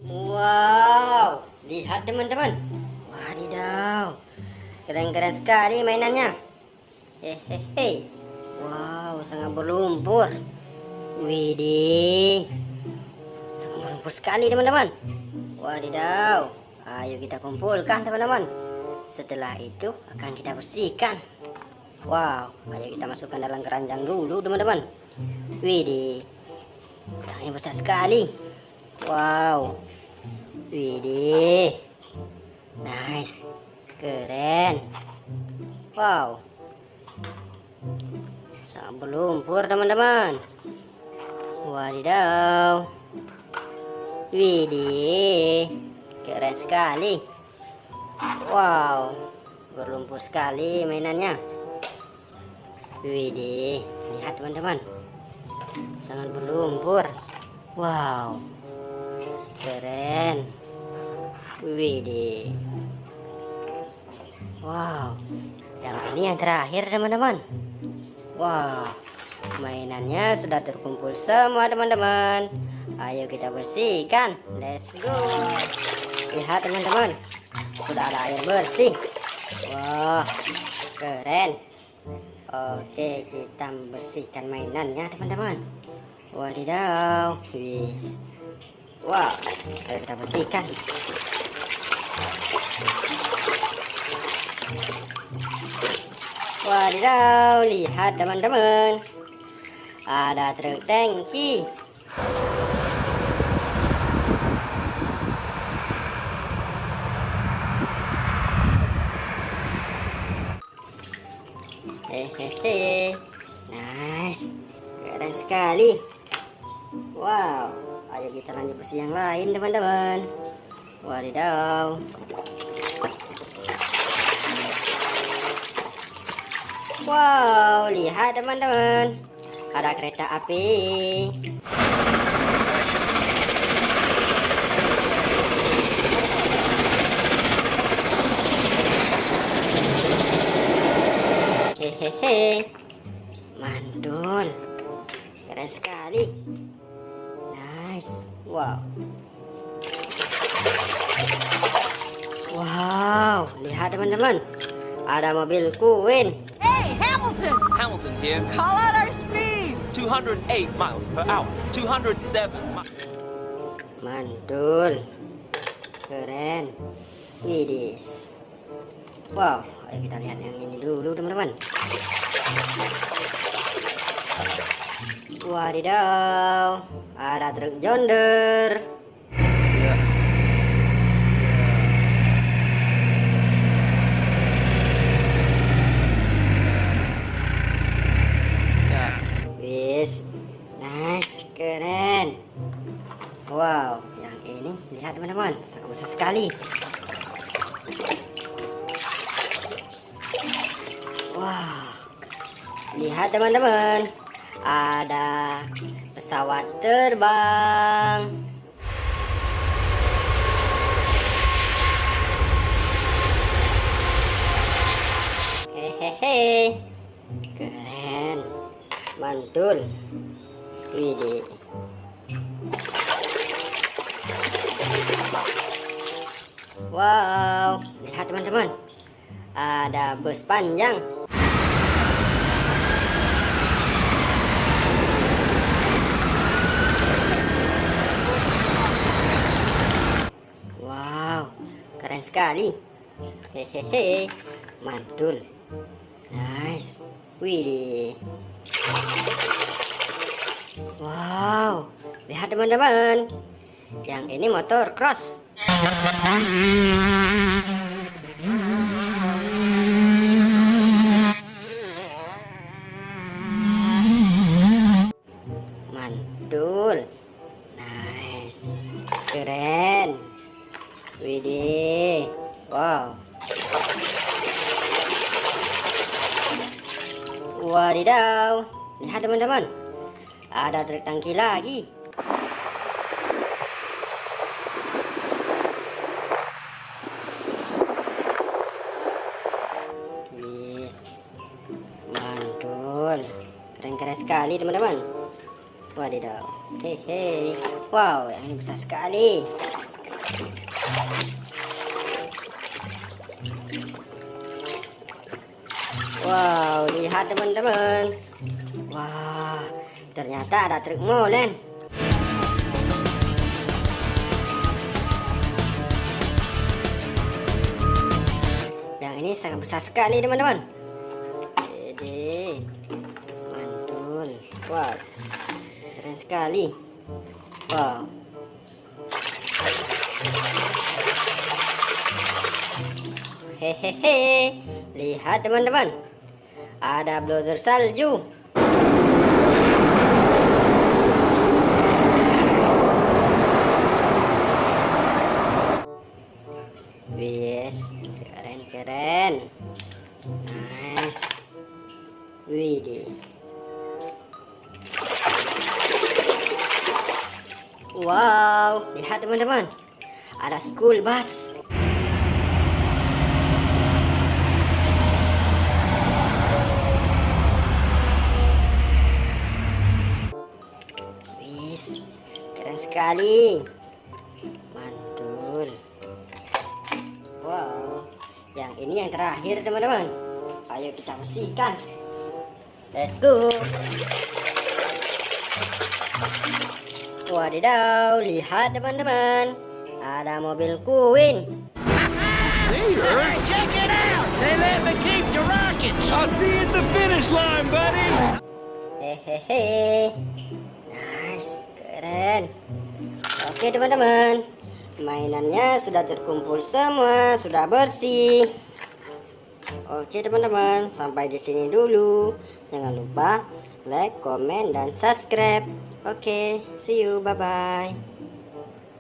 Wow, lihat teman-teman. Wadidaw, keren-keren sekali mainannya. Hehehe. Wow, sangat berlumpur. Widih, sangat berlumpur sekali teman-teman. Wadidaw, ayo kita kumpulkan teman-teman. Setelah itu akan kita bersihkan. Wow, ayo kita masukkan dalam keranjang dulu teman-teman. Widih, ini besar sekali. Wow, widih, nice, keren. Wow, sangat berlumpur teman-teman. Wadidaw, widih, keren sekali. Wow, berlumpur sekali mainannya. Widih, lihat teman-teman, sangat berlumpur. Wow, keren. Widih, wow, yang ini yang terakhir teman-teman. Wow, mainannya sudah terkumpul semua teman-teman. Ayo kita bersihkan. Let's go. Lihat teman-teman, sudah ada air bersih. Wah, keren. Oke, kita bersihkan mainannya teman-teman. Wadidaw, wis. Wow, ayo kita bersihkan. Wadidaw, lihat teman-teman, ada truk tangki. Hehehe, nice, keren sekali. Wow, ayo kita lanjut bersih yang lain teman-teman. Wadidaw. Wow, lihat teman-teman, ada kereta api. Hehehe, mantul, keren sekali. Nice, wow. Wow, lihat teman-teman, ada mobil Queen. Hey, Hamilton! Hamilton here. Call out our speed! 208 miles per hour. 207 miles. Mantul, keren. Widis. Wow, ayo kita lihat yang ini dulu teman-teman. Wadidaw, ada truk Jonder. Wis, nice, keren. Wow, yang ini lihat teman-teman, sangat besar sekali. Wah, lihat teman-teman, ada pesawat terbang. Hehehe, keren, mantul. Widih. Wow, lihat teman-teman, ada bus panjang. Wow, keren sekali. Hehehe, mantul. Nice. Widih. Wow, lihat teman-teman, yang ini motor cross. Mantul, nice, keren. Widih, wow. Wadidaw, lihat teman-teman, ada truk tangki lagi. Wis, mantul, keren-keren sekali teman-teman. Wadidaw, hehe, wow, yang ini besar sekali. Wow, lihat teman-teman. Wah, ternyata ada truk molen. Yang ini sangat besar sekali teman-teman. Jadi mantul. Wow, keren sekali. Wow. Hehehe, lihat teman-teman, ada blower salju. Wis, keren. Nice. Widih. Wow, lihat teman-teman, ada school bus. Wis, keren sekali. Mantul. Wow, yang ini yang terakhir teman-teman. Ayo kita bersihkan. Let's go. Wadidaw, lihat teman-teman, ada mobil Queen. Hey, check it out! They let me keep the rockets! I'll see you at the finish line, buddy! Hehehe. Nice, keren. Oke teman-teman, mainannya sudah terkumpul semua, sudah bersih. Oke teman-teman, sampai di sini dulu. Jangan lupa like, komen, dan subscribe. Oke, see you, bye-bye.